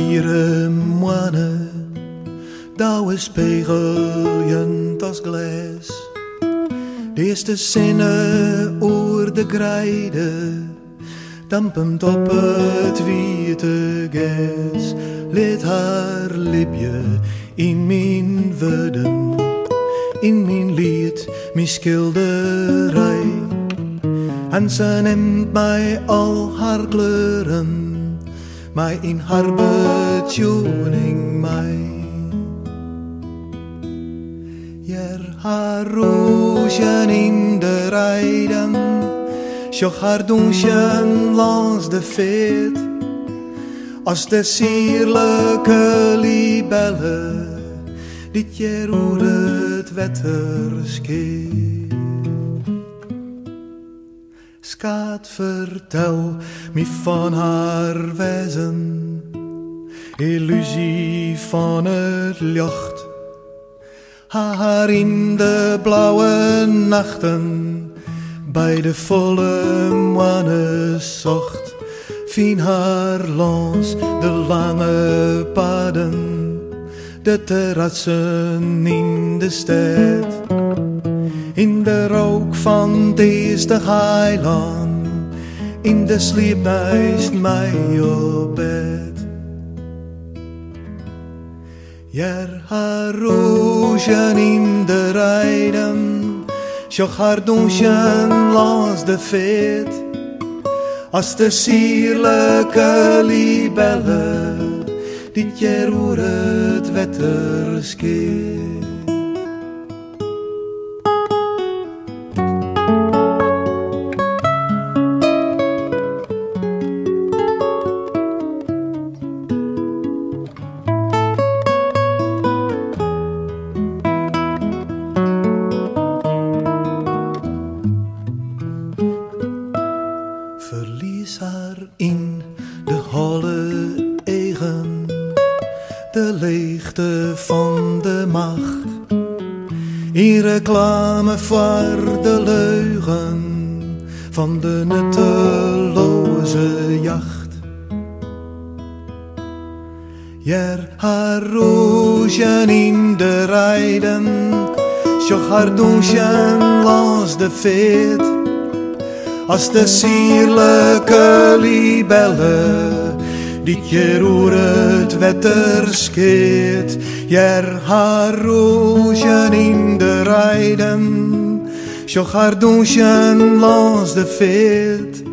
vieren moanne, douwe spiegeljend als glas. De eerste zinnen oer de grijde, dampend op het witte gas. Leed haar lipje in mijn woorden, in mijn lied, mijn schilderij. En ze neemt mij al haar kleuren, mij in haar betuning mij. Jer haar roosjen in de rijden, sjoch haar doensjen langs de veet. Als de sierlijke libelle, dit jaar oer het wetter skeert. Skaat, vertel me van haar wezen, illusie van het licht. Haar in de blauwe nachten, bij de volle maan zocht. Vien haar langs de lange paden, de terrassen in de stad. In de rook van het eerste heiland, in de sleep naast mij op bed. Jer haar roosjen in de rijden, sjoch haar doensjen langs de veet. Als de sierlijke libelle, dit jaar oer het wetter skeert. Verlies haar in de holle egen, de leegte van de macht. In reclame voor de leugen van de nutteloze jacht. Jer haar roosjen in de rijden, sjoch haar doensjen langs de veet. Als de sierlijke libelle, dit jaar oer het wetter skeert. Jer haar roosjen in de rijden, sjoch haar doensjen langs de veet.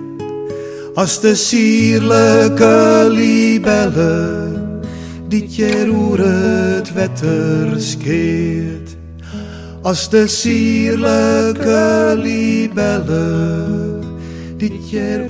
Als de sierlijke libelle, dit jaar oer het wetter skeert. Als de sierlijke libelle, dit jaar